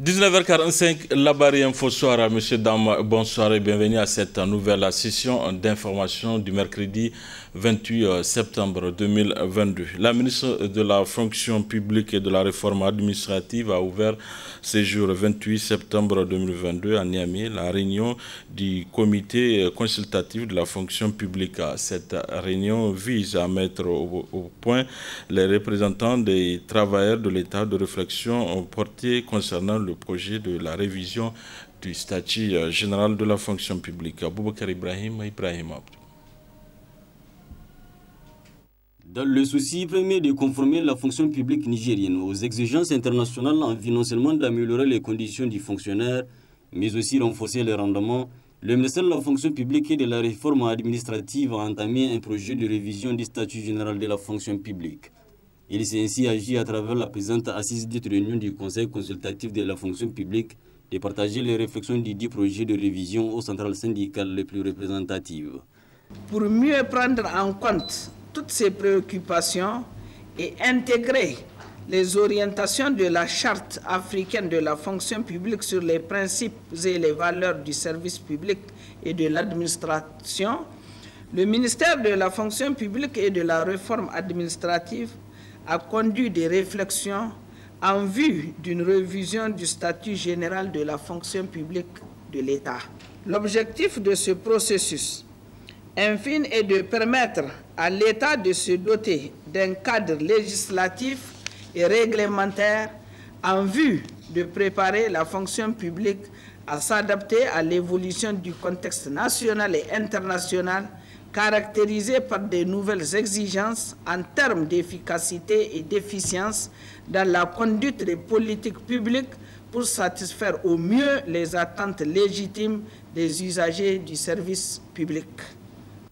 19h45, Labari Info Soir, messieurs, dames, bonsoir et bienvenue à cette nouvelle session d'information du mercredi 28 septembre 2022. La ministre de la fonction publique et de la réforme administrative a ouvert ce jour 28 septembre 2022 à Niamey la réunion du comité consultatif de la fonction publique. Cette réunion vise à mettre au point les représentants des travailleurs de l'État de réflexion portée concernant le projet de la révision du statut général de la fonction publique. Aboubakar Ibrahim Abdou. Dans le souci premier de conformer la fonction publique nigérienne aux exigences internationales en vue non seulement d'améliorer les conditions du fonctionnaire, mais aussi renforcer les rendements, le ministère de la fonction publique et de la réforme administrative a entamé un projet de révision du statut général de la fonction publique. Il s'est ainsi agi à travers la présente assise dite réunion du Conseil consultatif de la fonction publique de partager les réflexions du dit projet de révision aux centrales syndicales les plus représentatives. Pour mieux prendre en compte toutes ces préoccupations et intégrer les orientations de la Charte africaine de la fonction publique sur les principes et les valeurs du service public et de l'administration, le ministère de la fonction publique et de la réforme administrative a conduit des réflexions en vue d'une révision du statut général de la fonction publique de l'État. L'objectif de ce processus, enfin, est de permettre à l'État de se doter d'un cadre législatif et réglementaire en vue de préparer la fonction publique à s'adapter à l'évolution du contexte national et international caractérisé par de nouvelles exigences en termes d'efficacité et d'efficience dans la conduite des politiques publiques pour satisfaire au mieux les attentes légitimes des usagers du service public.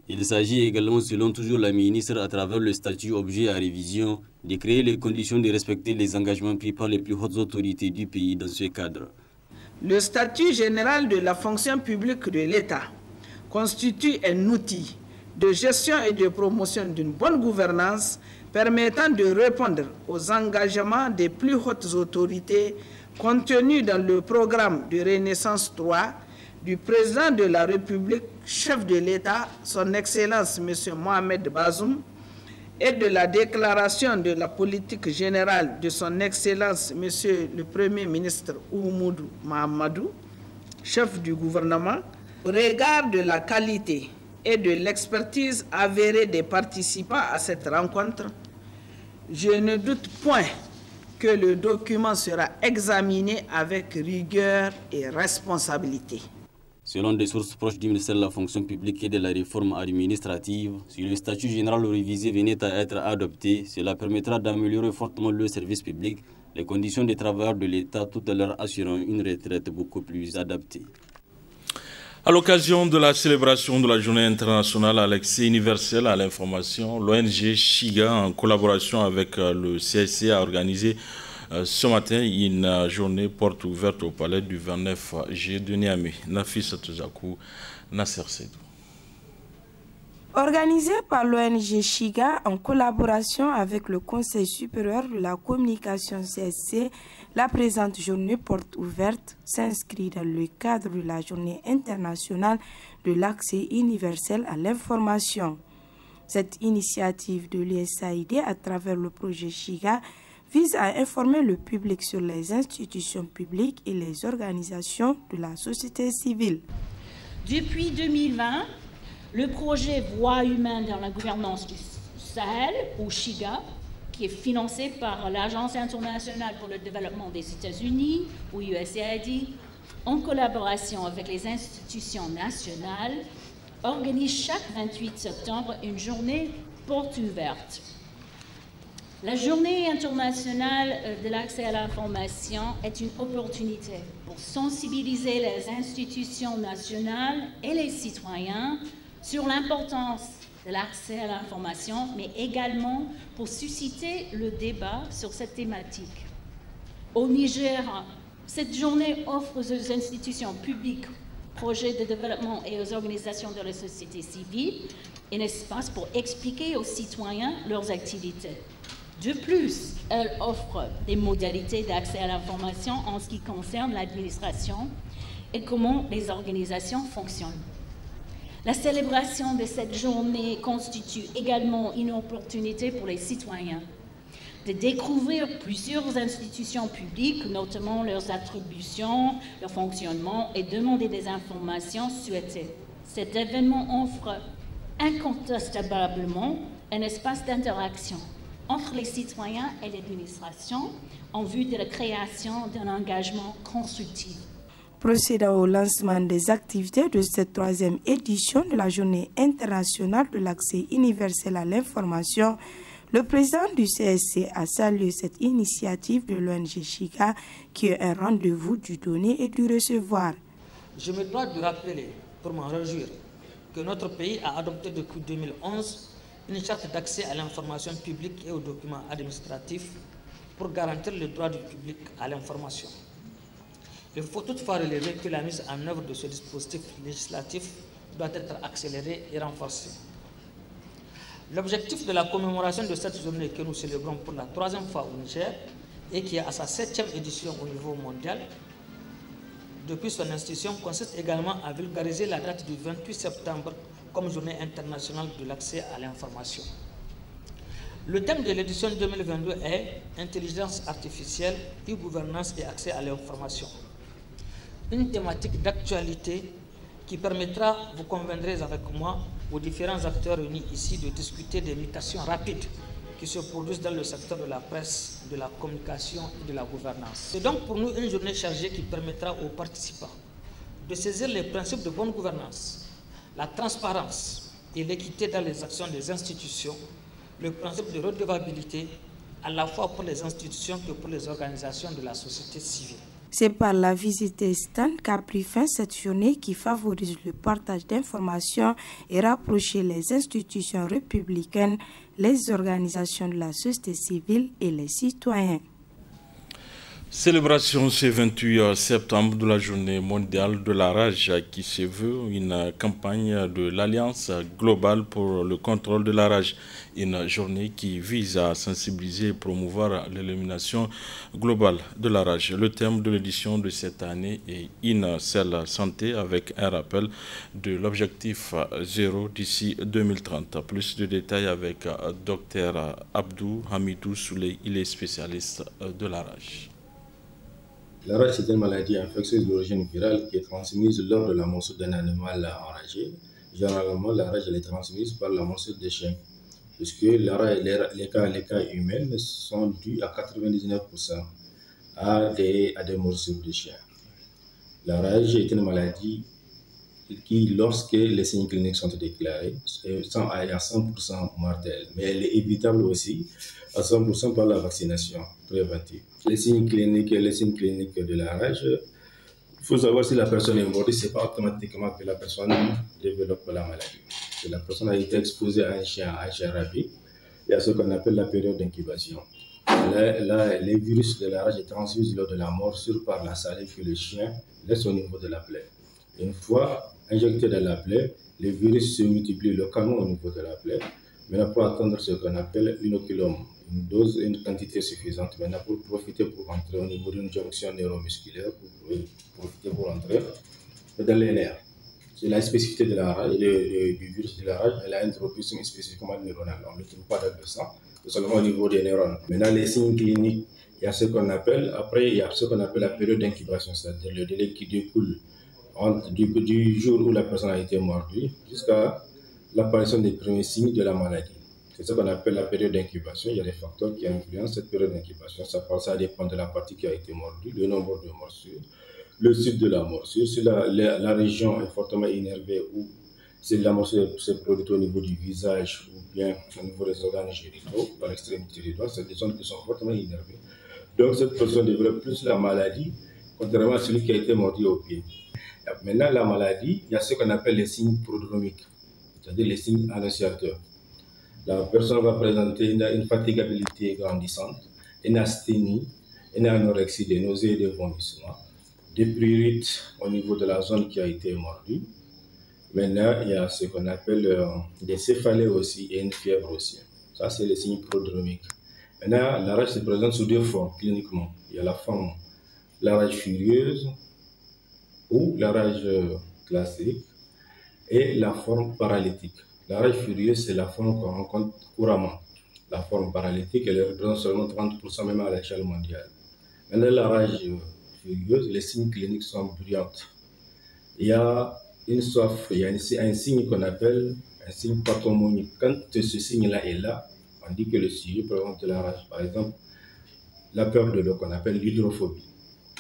Il s'agit également, selon toujours la ministre, à travers le statut objet à révision, de créer les conditions de respecter les engagements pris par les plus hautes autorités du pays dans ce cadre. Le statut général de la fonction publique de l'État constitue un outil de gestion et de promotion d'une bonne gouvernance permettant de répondre aux engagements des plus hautes autorités contenus dans le programme de Renaissance 3 du président de la République, chef de l'État, son Excellence M. Mohamed Bazoum, et de la déclaration de la politique générale de son Excellence M. le Premier ministre Oumoudou Mahamadou, chef du gouvernement, au regard de la qualité et de l'expertise avérée des participants à cette rencontre, je ne doute point que le document sera examiné avec rigueur et responsabilité. Selon des sources proches du ministère de la fonction publique et de la réforme administrative, si le statut général révisé venait à être adopté, cela permettra d'améliorer fortement le service public, les conditions des travailleurs de l'État, tout en leur assurant une retraite beaucoup plus adaptée. À l'occasion de la célébration de la Journée internationale à l'accès universel à l'information, l'ONG Shiga, en collaboration avec le CSC, a organisé ce matin une journée porte ouverte au palais du 29 juillet de Niamey. Nafisa Touzakou, Nasser Sedou. Organisée par l'ONG Shiga en collaboration avec le Conseil supérieur de la communication CSC, la présente journée porte ouverte s'inscrit dans le cadre de la Journée internationale de l'accès universel à l'information. Cette initiative de l'USAID à travers le projet Shiga vise à informer le public sur les institutions publiques et les organisations de la société civile. Depuis 2020, le projet Voix humaine dans la gouvernance du Sahel, ou Shiga, qui est financé par l'Agence internationale pour le développement des États-Unis, ou USAID, en collaboration avec les institutions nationales, organise chaque 28 septembre une journée porte ouverte. La Journée internationale de l'accès à l'information est une opportunité pour sensibiliser les institutions nationales et les citoyens sur l'importance de l'accès à l'information, mais également pour susciter le débat sur cette thématique. Au Niger, cette journée offre aux institutions publiques, projets de développement et aux organisations de la société civile un espace pour expliquer aux citoyens leurs activités. De plus, elle offre des modalités d'accès à l'information en ce qui concerne l'administration et comment les organisations fonctionnent. La célébration de cette journée constitue également une opportunité pour les citoyens de découvrir plusieurs institutions publiques, notamment leurs attributions, leur fonctionnement, et demander des informations souhaitées. Cet événement offre incontestablement un espace d'interaction entre les citoyens et l'administration en vue de la création d'un engagement constructif. Procédant au lancement des activités de cette 3e édition de la Journée internationale de l'accès universel à l'information, le président du CSC a salué cette initiative de l'ONG Chiga qui est un rendez-vous du donner et du recevoir. Je me dois de rappeler, pour m'en réjouir, que notre pays a adopté depuis 2011 une charte d'accès à l'information publique et aux documents administratifs pour garantir le droit du public à l'information. Il faut toutefois relever que la mise en œuvre de ce dispositif législatif doit être accélérée et renforcée. L'objectif de la commémoration de cette journée que nous célébrons pour la 3e fois au Niger et qui est à sa 7e édition au niveau mondial, depuis son institution, consiste également à vulgariser la date du 28 septembre comme journée internationale de l'accès à l'information. Le thème de l'édition 2022 est « Intelligence artificielle, e-gouvernance et accès à l'information ». Une thématique d'actualité qui permettra, vous conviendrez avec moi, aux différents acteurs réunis ici de discuter des mutations rapides qui se produisent dans le secteur de la presse, de la communication et de la gouvernance. C'est donc pour nous une journée chargée qui permettra aux participants de saisir les principes de bonne gouvernance, la transparence et l'équité dans les actions des institutions, le principe de redevabilité à la fois pour les institutions que pour les organisations de la société civile. C'est par la visite des stands qu'a pris fin cette journée qui favorise le partage d'informations et rapprocher les institutions républicaines, les organisations de la société civile et les citoyens. Célébration ce 28 septembre de la journée mondiale de la rage qui se veut une campagne de l'Alliance globale pour le contrôle de la rage. Une journée qui vise à sensibiliser et promouvoir l'élimination globale de la rage. Le thème de l'édition de cette année est une seule santé avec un rappel de l'objectif zéro d'ici 2030. Plus de détails avec Dr Abdou Hamidou Souley, il est spécialiste de la rage. La rage est une maladie infectieuse d'origine virale qui est transmise lors de la morsure d'un animal enragé. Généralement, la rage est transmise par la morsure des chiens, puisque les cas humains sont dus à 99% à des morsures de chiens. La rage est une maladie qui, lorsque les signes cliniques sont déclarés, sont à 100% mortelle, mais elle est évitable aussi à 100% par la vaccination préventive. Les signes cliniques de la rage, il faut savoir si la personne est morte, ce n'est pas automatiquement que la personne développe la maladie. Si la personne a été exposée à un chien rabies, il y a ce qu'on appelle la période d'incubation. Là, les virus de la rage est transmis lors de la morsure par la salive que le chien laisse au niveau de la plaie. Une fois injecté dans la plaie, les virus se multiplient localement au niveau de la plaie. Maintenant, pour atteindre ce qu'on appelle l'inoculum, une quantité suffisante maintenant pour profiter pour entrer au niveau d'une jonction neuromusculaire, pour entrer dans les nerfs. C'est la spécificité de la rage, du virus de la rage, elle a une tropisme spécifiquement neuronale. On ne le trouve pas dans le sang, c'est seulement au niveau des neurones. Maintenant, les signes cliniques, il y a ce qu'on appelle, après, il y a ce qu'on appelle la période d'incubation, c'est-à-dire le délai qui découle du jour où la personne a été mordue jusqu'à l'apparition des premiers signes de la maladie. C'est ce qu'on appelle la période d'incubation. Il y a des facteurs qui influencent cette période d'incubation. Ça dépend de la partie qui a été mordue, le nombre de morsures, le site de la morsure, si la région est fortement énervée ou si la morsure se produit au niveau du visage ou bien au niveau des organes génitaux, par l'extrémité des doigts, c'est des zones qui sont fortement énervées. Donc cette personne développe plus la maladie, contrairement à celui qui a été mordu au pied. Maintenant, la maladie, il y a ce qu'on appelle les signes prodromiques, c'est-à-dire les signes annonciateurs. La personne va présenter une fatigabilité grandissante, une asthénie, une anorexie, des nausées et des vomissements, des prurites au niveau de la zone qui a été mordue. Maintenant, il y a ce qu'on appelle des céphalées aussi et une fièvre aussi. Ça, c'est les signes prodromiques. Maintenant, la rage se présente sous deux formes cliniquement. Il y a la rage furieuse ou la rage classique et la forme paralytique. La rage furieuse, c'est la forme qu'on rencontre couramment. La forme paralytique, elle représente seulement 30% même à l'échelle mondiale. Maintenant, la rage furieuse, les signes cliniques sont brillants. Il y a une soif, il y a un signe qu'on appelle un signe pathognomonique. Quand ce signe-là est là, on dit que le sujet présente de la rage. Par exemple, la peur de l'eau qu'on appelle l'hydrophobie.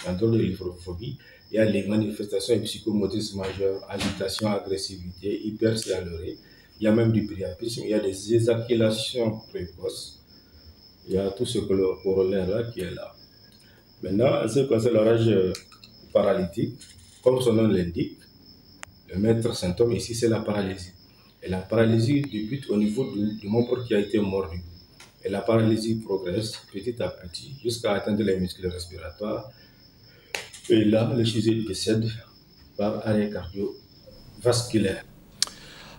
Dans l'hydrophobie, il y a les manifestations psychomotrices majeures, agitation, agressivité, hypercyalurie. Il y a même du priapisme, il y a des éjaculations précoces. Il y a tout ce corollaire-là qui est là. Maintenant, ce qui concerne la rage paralytique, comme son nom l'indique, le maître symptôme ici, c'est la paralysie. Et la paralysie débute au niveau du membre qui a été mordu. Et la paralysie progresse petit à petit jusqu'à atteindre les muscles respiratoires. Et là, le sujet décède par arrêt cardiovasculaire.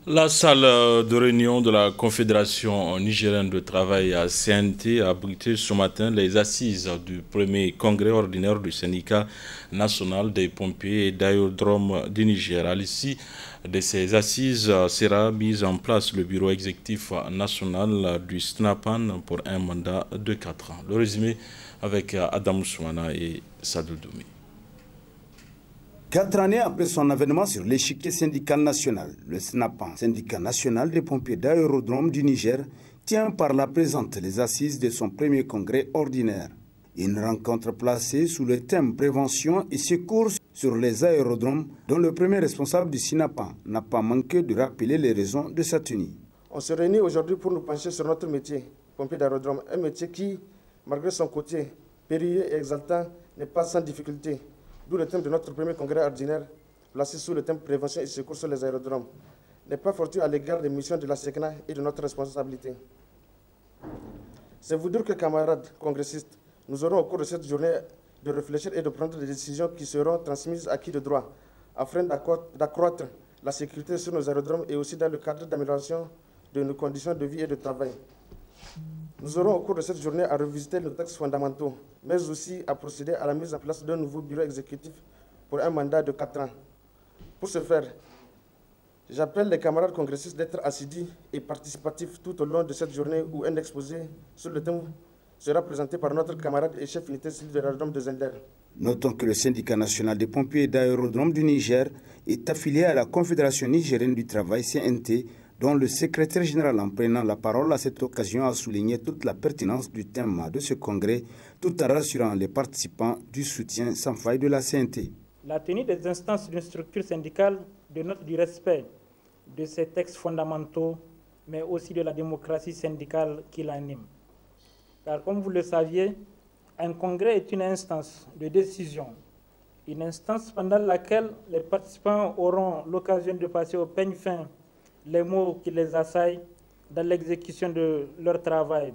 La salle de réunion de la Confédération nigérienne de travail à CNT a abrité ce matin les assises du premier congrès ordinaire du syndicat national des pompiers et d'aérodromes du Niger. À l'issue de ces assises sera mis en place le bureau exécutif national du SNAPAN pour un mandat de 4 ans. Le résumé avec Adam Souana et Sadou Doumi. 4 années après son avènement sur l'échiquier syndical national, le SNAPAN, syndicat national des pompiers d'aérodrome du Niger, tient par la présente les assises de son premier congrès ordinaire. Une rencontre placée sous le thème prévention et secours sur les aérodromes, dont le premier responsable du SNAPAN n'a pas manqué de rappeler les raisons de sa tenue. On se réunit aujourd'hui pour nous pencher sur notre métier, pompier d'aérodrome, un métier qui, malgré son côté périlleux et exaltant, n'est pas sans difficulté. D'où le thème de notre premier congrès ordinaire, placé sous le thème prévention et secours sur les aérodromes, n'est pas fortuit à l'égard des missions de la SECNA et de notre responsabilité. C'est vous dire que, camarades congressistes, nous aurons au cours de cette journée de réfléchir et de prendre des décisions qui seront transmises à qui de droit, afin d'accroître la sécurité sur nos aérodromes et aussi dans le cadre d'amélioration de nos conditions de vie et de travail. Nous aurons au cours de cette journée à revisiter nos textes fondamentaux, mais aussi à procéder à la mise en place d'un nouveau bureau exécutif pour un mandat de 4 ans. Pour ce faire, j'appelle les camarades congressistes d'être assidus et participatifs tout au long de cette journée où un exposé sur le thème sera présenté par notre camarade et chef unité civile de l'aérodrome de Zender. Notons que le syndicat national des pompiers d'aérodrome du Niger est affilié à la Confédération nigérienne du travail CNT, dont le secrétaire général, en prenant la parole à cette occasion, a souligné toute la pertinence du thème de ce congrès, tout en rassurant les participants du soutien sans faille de la CNT. La tenue des instances d'une structure syndicale dénote du respect de ces textes fondamentaux, mais aussi de la démocratie syndicale qui l'anime. Car comme vous le saviez, un congrès est une instance de décision, une instance pendant laquelle les participants auront l'occasion de passer au peigne fin les mots qui les assaillent dans l'exécution de leur travail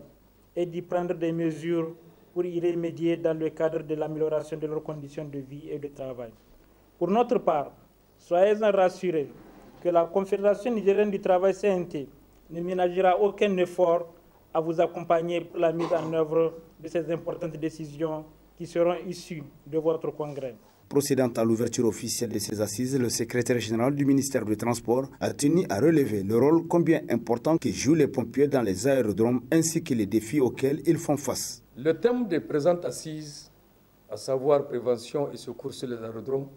et d'y prendre des mesures pour y remédier dans le cadre de l'amélioration de leurs conditions de vie et de travail. Pour notre part, soyez-en rassurés que la Confédération nigérienne du travail CNT ne ménagera aucun effort à vous accompagner pour la mise en œuvre de ces importantes décisions qui seront issues de votre congrès. Procédant à l'ouverture officielle de ces assises, le secrétaire général du ministère du Transport a tenu à relever le rôle combien important que jouent les pompiers dans les aérodromes ainsi que les défis auxquels ils font face. Le thème des présentes assises, à savoir prévention et secours sur les aérodromes,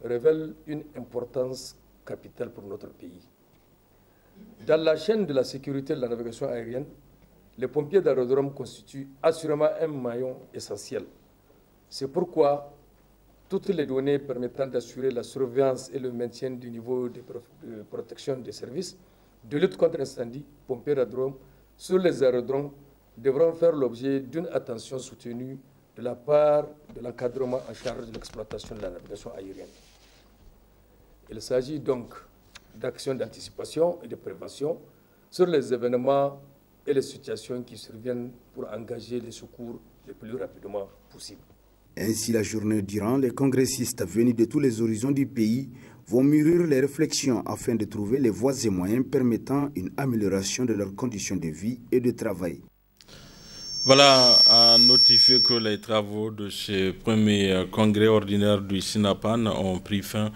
révèle une importance capitale pour notre pays. Dans la chaîne de la sécurité de la navigation aérienne, les pompiers d'aérodrome constituent assurément un maillon essentiel. C'est pourquoi toutes les données permettant d'assurer la surveillance et le maintien du niveau de protection des services, de lutte contre l'incendie, pompiers d'aérodrome sur les aérodromes devront faire l'objet d'une attention soutenue de la part de l'encadrement en charge de l'exploitation de la navigation aérienne. Il s'agit donc d'actions d'anticipation et de prévention sur les événements et les situations qui surviennent pour engager les secours le plus rapidement possible. Ainsi, la journée durant, les congressistes venus de tous les horizons du pays vont mûrir les réflexions afin de trouver les voies et moyens permettant une amélioration de leurs conditions de vie et de travail. Voilà, à notifier que les travaux de ce premier congrès ordinaire du SINAPAN ont pris fin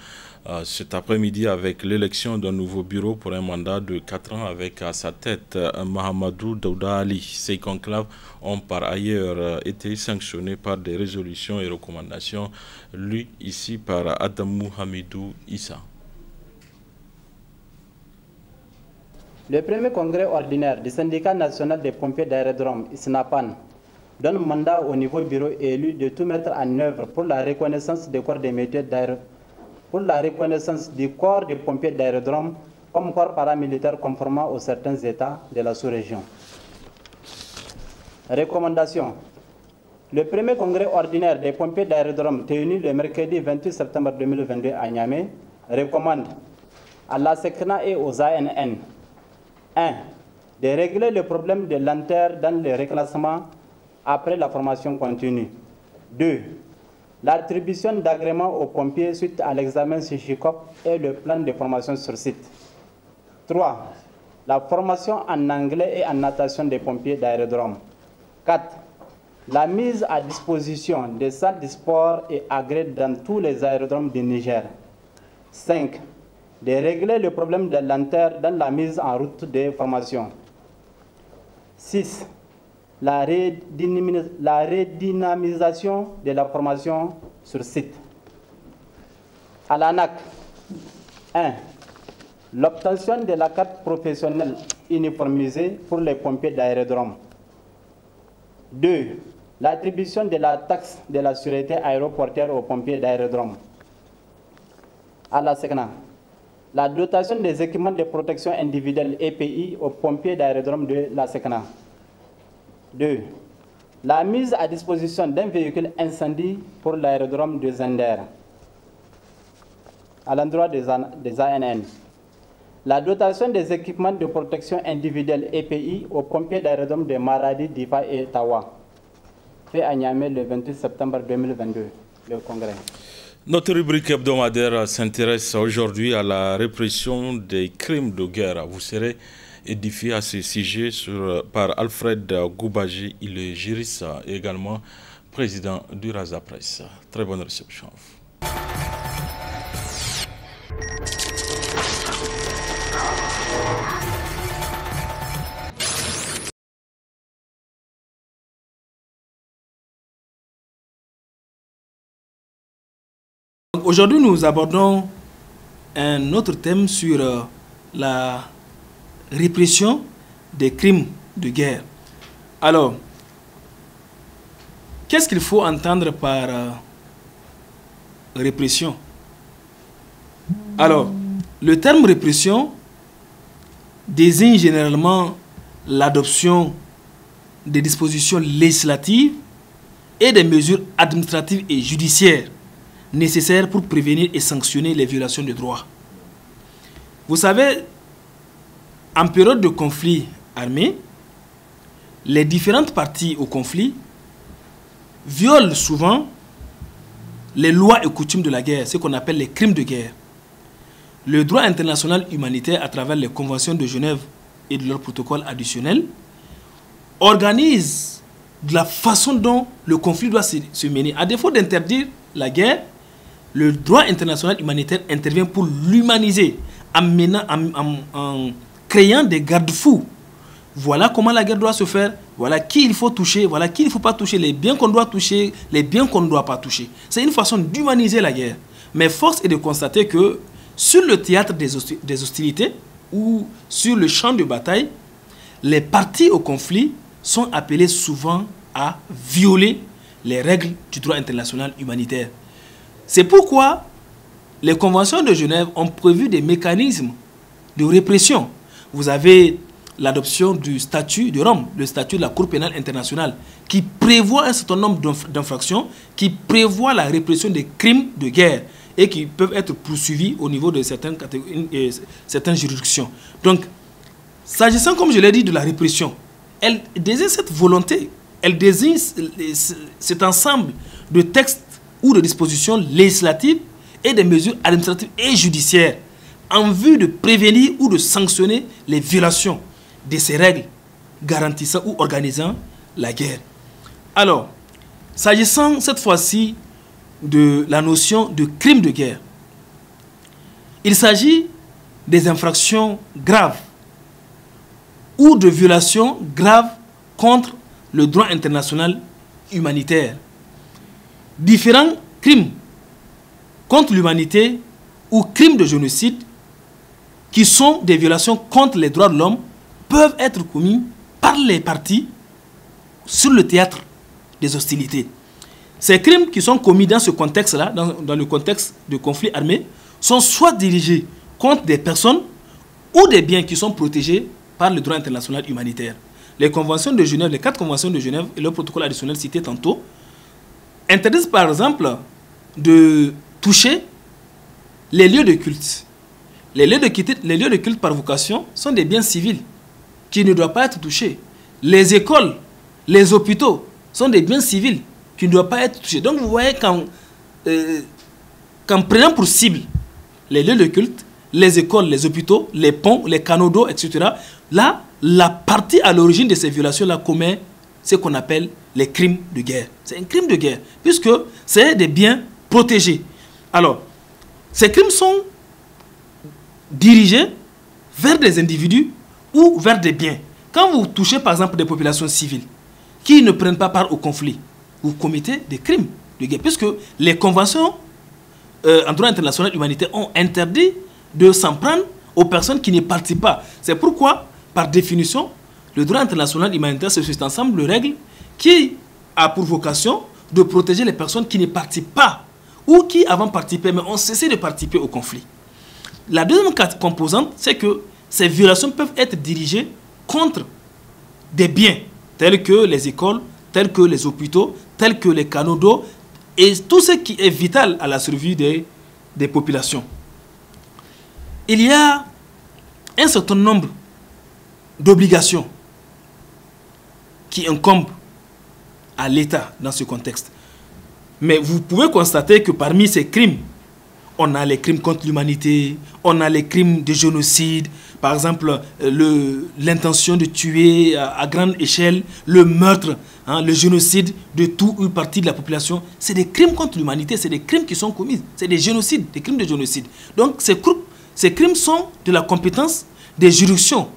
cet après-midi avec l'élection d'un nouveau bureau pour un mandat de 4 ans avec à sa tête Mahamadou Daouda Ali. Ces conclaves ont par ailleurs été sanctionnés par des résolutions et recommandations lues ici par Adamou Hamidou Issa. Le premier congrès ordinaire du syndicat national des pompiers d'aérodrome, SNAPAN, donne mandat au niveau bureau élu de tout mettre en œuvre pour la reconnaissance des corps des métiers du corps des pompiers d'aérodrome comme corps paramilitaire conformément aux certains États de la sous-région. Recommandation. Le premier congrès ordinaire des pompiers d'aérodrome tenu le mercredi 28 septembre 2022 à Niamey recommande à la SECNA et aux ANN 1. De régler le problème de lenteur dans le reclassement après la formation continue. 2. L'attribution d'agréments aux pompiers suite à l'examen SICHICOP et le plan de formation sur site. 3. La formation en anglais et en natation des pompiers d'aérodrome. 4. La mise à disposition des salles de sport et agréées dans tous les aérodromes du Niger. 5. De régler le problème de lenteur dans la mise en route des formations. 6. La redynamisation de la formation sur site. À l'ANAC, 1. L'obtention de la carte professionnelle uniformisée pour les pompiers d'aérodrome. 2. L'attribution de la taxe de la sûreté aéroportuaire aux pompiers d'aérodrome. À la SECNA, la dotation des équipements de protection individuelle EPI aux pompiers d'aérodrome de la SECNA. 2. La mise à disposition d'un véhicule incendie pour l'aérodrome de Zender. À l'endroit des ANN. La dotation des équipements de protection individuelle EPI aux pompiers d'aérodrome de Maradi, Difa et Tawa. Fait à Niamey le 28 septembre 2022, le Congrès. Notre rubrique hebdomadaire s'intéresse aujourd'hui à la répression des crimes de guerre. Vous serez édifié à ce sujet par Alfred Goubaji, il est juriste et également président du Raza Presse. Très bonne réception. Aujourd'hui, nous abordons un autre thème sur la répression des crimes de guerre. Alors, qu'est-ce qu'il faut entendre par répression? Alors, le terme répression désigne généralement l'adoption des dispositions législatives et des mesures administratives et judiciaires nécessaires pour prévenir et sanctionner les violations de droits. Vous savez, en période de conflit armé, les différentes parties au conflit violent souvent les lois et coutumes de la guerre, ce qu'on appelle les crimes de guerre. Le droit international humanitaire, à travers les conventions de Genève et de leurs protocoles additionnels, organise de la façon dont le conflit doit se mener. À défaut d'interdire la guerre, le droit international humanitaire intervient pour l'humaniser en créant des garde-fous. Voilà comment la guerre doit se faire, voilà qui il faut toucher, voilà qui il ne faut pas toucher, les biens qu'on doit toucher, les biens qu'on ne doit pas toucher. C'est une façon d'humaniser la guerre. Mais force est de constater que sur le théâtre des hostilités ou sur le champ de bataille, les parties au conflit sont appelées souvent à violer les règles du droit international humanitaire. C'est pourquoi les conventions de Genève ont prévu des mécanismes de répression. Vous avez l'adoption du statut de Rome, le statut de la Cour pénale internationale, qui prévoit un certain nombre d'infractions, qui prévoit la répression des crimes de guerre et qui peuvent être poursuivis au niveau de certaines juridictions. Donc, s'agissant, comme je l'ai dit, de la répression, elle désigne cette volonté, elle désigne cet ensemble de textes ou de dispositions législatives et des mesures administratives et judiciaires en vue de prévenir ou de sanctionner les violations de ces règles garantissant ou organisant la guerre. Alors, s'agissant cette fois-ci de la notion de crime de guerre, il s'agit des infractions graves ou de violations graves contre le droit international humanitaire. Différents crimes contre l'humanité ou crimes de génocide qui sont des violations contre les droits de l'homme peuvent être commis par les parties sur le théâtre des hostilités. Ces crimes qui sont commis dans ce contexte-là, dans le contexte de conflits armés, sont soit dirigés contre des personnes ou des biens qui sont protégés par le droit international humanitaire. Les conventions de Genève, les 4 conventions de Genève et le protocole additionnel cité tantôt, interdisent par exemple de toucher les lieux de culte. Les lieux de culte par vocation sont des biens civils qui ne doivent pas être touchés. Les écoles, les hôpitaux sont des biens civils qui ne doivent pas être touchés. Donc vous voyez qu'en prenant pour cible les lieux de culte, les écoles, les hôpitaux, les ponts, les canaux d'eau, etc., là, la partie à l'origine de ces violations-là commet ce qu'on appelle les crimes de guerre. C'est un crime de guerre, puisque c'est des biens protégés. Alors, ces crimes sont dirigés vers des individus ou vers des biens. Quand vous touchez par exemple des populations civiles qui ne prennent pas part au conflit, vous commettez des crimes de guerre, puisque les conventions en droit international humanitaire ont interdit de s'en prendre aux personnes qui n'y participent pas. C'est pourquoi, par définition, le droit international humanitaire, c'est cet ensemble de règles qui a pour vocation de protéger les personnes qui ne participent pas ou qui, avant participé, mais ont cessé de participer au conflit. La deuxième composante, c'est que ces violations peuvent être dirigées contre des biens, tels que les écoles, tels que les hôpitaux, tels que les canaux d'eau, et tout ce qui est vital à la survie des populations. Il y a un certain nombre d'obligations qui incombent à l'État dans ce contexte. Mais vous pouvez constater que parmi ces crimes, on a les crimes contre l'humanité, on a les crimes de génocide, par exemple l'intention de tuer à grande échelle, le meurtre, le génocide de tout ou partie de la population. C'est des crimes contre l'humanité, c'est des crimes qui sont commis, c'est des génocides, des crimes de génocide. Donc ces crimes sont de la compétence des juridictions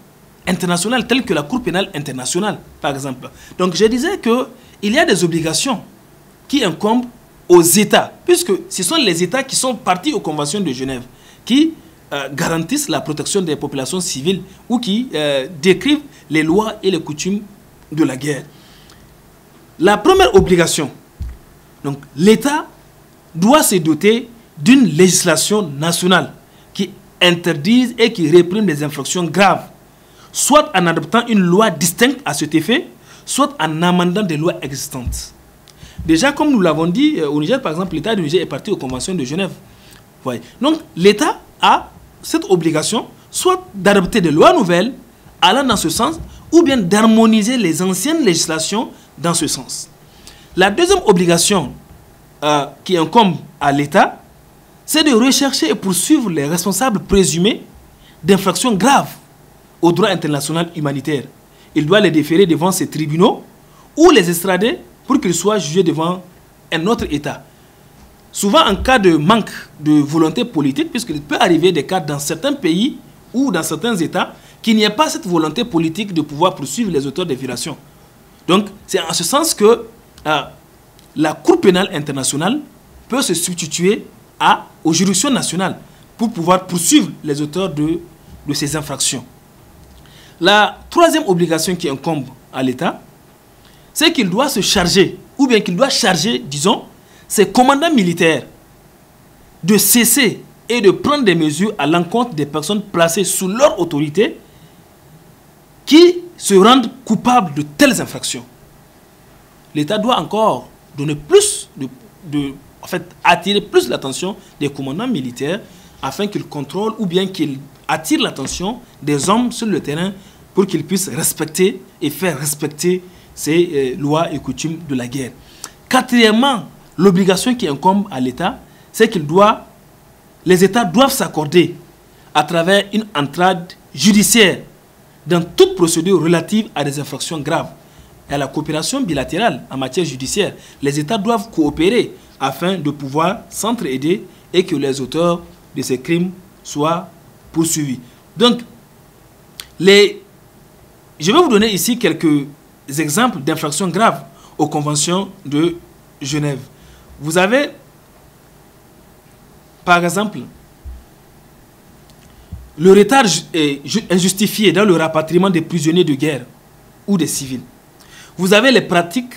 internationales telles que la Cour pénale internationale, par exemple. Donc je disais qu'il y a des obligations qui incombent aux États, puisque ce sont les États qui sont partis aux conventions de Genève, qui garantissent la protection des populations civiles ou qui décrivent les lois et les coutumes de la guerre. La première obligation, donc l'État doit se doter d'une législation nationale qui interdise et qui réprime les infractions graves, soit en adoptant une loi distincte à cet effet, soit en amendant des lois existantes. Déjà, comme nous l'avons dit, au Niger, par exemple, l'État du Niger est parti aux conventions de Genève. Ouais. Donc, l'État a cette obligation, soit d'adopter des lois nouvelles allant dans ce sens, ou bien d'harmoniser les anciennes législations dans ce sens. La deuxième obligation qui incombe à l'État, c'est de rechercher et poursuivre les responsables présumés d'infractions graves au droit international humanitaire. Il doit les déférer devant ces tribunaux ou les extrader pour qu'ils soient jugés devant un autre État. Souvent en cas de manque de volonté politique, puisqu'il peut arriver des cas dans certains pays ou dans certains États qu'il n'y ait pas cette volonté politique de pouvoir poursuivre les auteurs des violations. Donc c'est en ce sens que la Cour pénale internationale peut se substituer aux juridictions nationales pour pouvoir poursuivre les auteurs de ces infractions. La troisième obligation qui incombe à l'État, c'est qu'il doit se charger, ou bien qu'il doit charger, disons, ses commandants militaires de cesser et de prendre des mesures à l'encontre des personnes placées sous leur autorité qui se rendent coupables de telles infractions. L'État doit encore donner plus attirer plus l'attention des commandants militaires afin qu'ils contrôlent ou bien qu'ils attirent l'attention des hommes sur le terrain pour qu'ils puissent respecter et faire respecter ces lois et coutumes de la guerre. Quatrièmement, l'obligation qui incombe à l'État, c'est les États doivent s'accorder à travers une entrade judiciaire dans toute procédure relative à des infractions graves. et à la coopération bilatérale en matière judiciaire. Les États doivent coopérer afin de pouvoir s'entraider et que les auteurs de ces crimes soient poursuivis. Donc, je vais vous donner ici quelques exemples d'infractions graves aux conventions de Genève. Vous avez, par exemple, le retard injustifié dans le rapatriement des prisonniers de guerre ou des civils. Vous avez les pratiques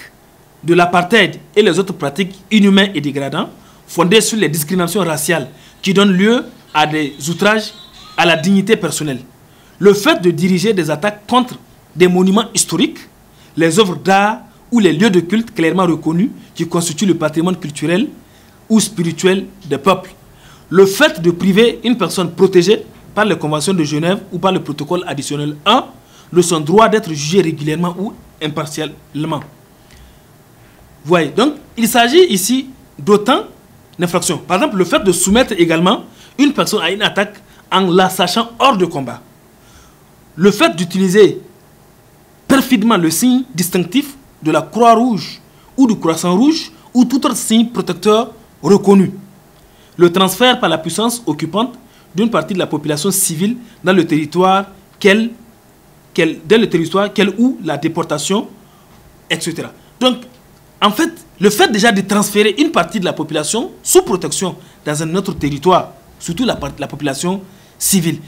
de l'apartheid et les autres pratiques inhumaines et dégradantes fondées sur les discriminations raciales qui donnent lieu à des outrages à la dignité personnelle. Le fait de diriger des attaques contre des monuments historiques, les œuvres d'art ou les lieux de culte clairement reconnus qui constituent le patrimoine culturel ou spirituel des peuples. Le fait de priver une personne protégée par les conventions de Genève ou par le protocole additionnel 1 de son droit d'être jugé régulièrement ou impartialement. Vous voyez, donc il s'agit ici d'autant d'infractions. Par exemple, le fait de soumettre également une personne à une attaque en la sachant hors de combat. Le fait d'utiliser perfidement le signe distinctif de la Croix-Rouge ou du Croissant-Rouge ou tout autre signe protecteur reconnu. Le transfert par la puissance occupante d'une partie de la population civile dans le territoire ou la déportation, etc. Donc, en fait, le fait déjà de transférer une partie de la population sous protection dans un autre territoire, surtout la population civile,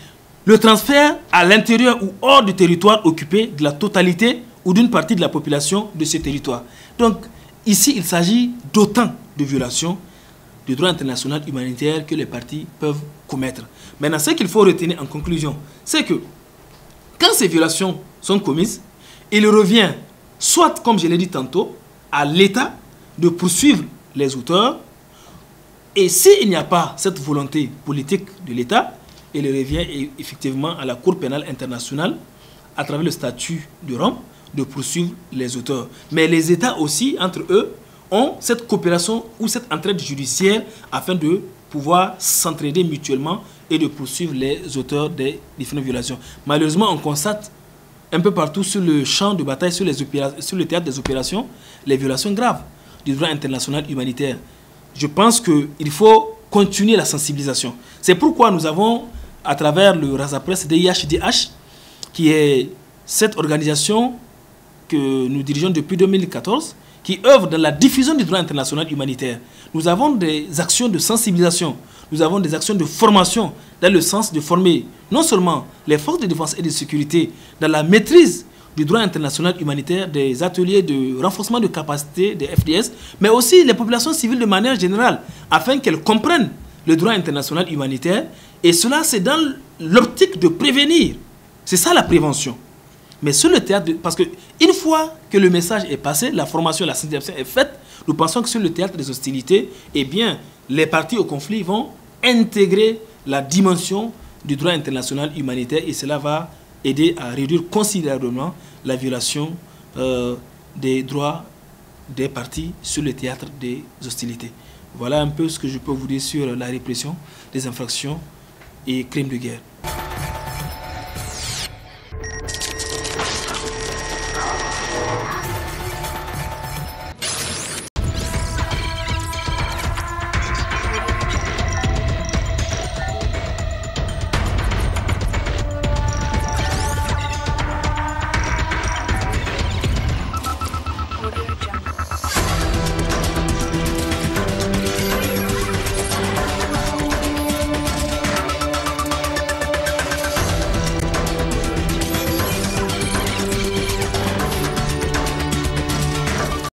le transfert à l'intérieur ou hors du territoire occupé de la totalité ou d'une partie de la population de ce territoire. Donc, ici, il s'agit d'autant de violations du droit international humanitaire que les parties peuvent commettre. Maintenant, ce qu'il faut retenir en conclusion, c'est que quand ces violations sont commises, il revient soit, comme je l'ai dit tantôt, à l'État de poursuivre les auteurs, et s'il n'y a pas cette volonté politique de l'État, il revient effectivement à la Cour pénale internationale, à travers le statut de Rome, de poursuivre les auteurs. Mais les États aussi, entre eux, ont cette coopération ou cette entraide judiciaire afin de pouvoir s'entraider mutuellement et de poursuivre les auteurs des différentes violations. Malheureusement, on constate un peu partout sur le champ de bataille, sur le théâtre des opérations, les violations graves du droit international humanitaire. Je pense qu'il faut continuer la sensibilisation. C'est pourquoi nous avons, à travers le Razapresse DIHDH, qui est cette organisation que nous dirigeons depuis 2014, qui œuvre dans la diffusion du droit international humanitaire. Nous avons des actions de sensibilisation, nous avons des actions de formation dans le sens de former non seulement les forces de défense et de sécurité dans la maîtrise du droit international humanitaire, des ateliers de renforcement de capacité des FDS, mais aussi les populations civiles de manière générale, afin qu'elles comprennent le droit international humanitaire. Et cela, c'est dans l'optique de prévenir. C'est ça la prévention. Mais sur le théâtre, parce qu'une fois que le message est passé, la formation, la sensibilisation est faite, nous pensons que sur le théâtre des hostilités, eh bien, les parties au conflit vont intégrer la dimension du droit international humanitaire et cela va aider à réduire considérablement la violation des droits des parties sur le théâtre des hostilités. Voilà un peu ce que je peux vous dire sur la répression des infractions et crimes de guerre.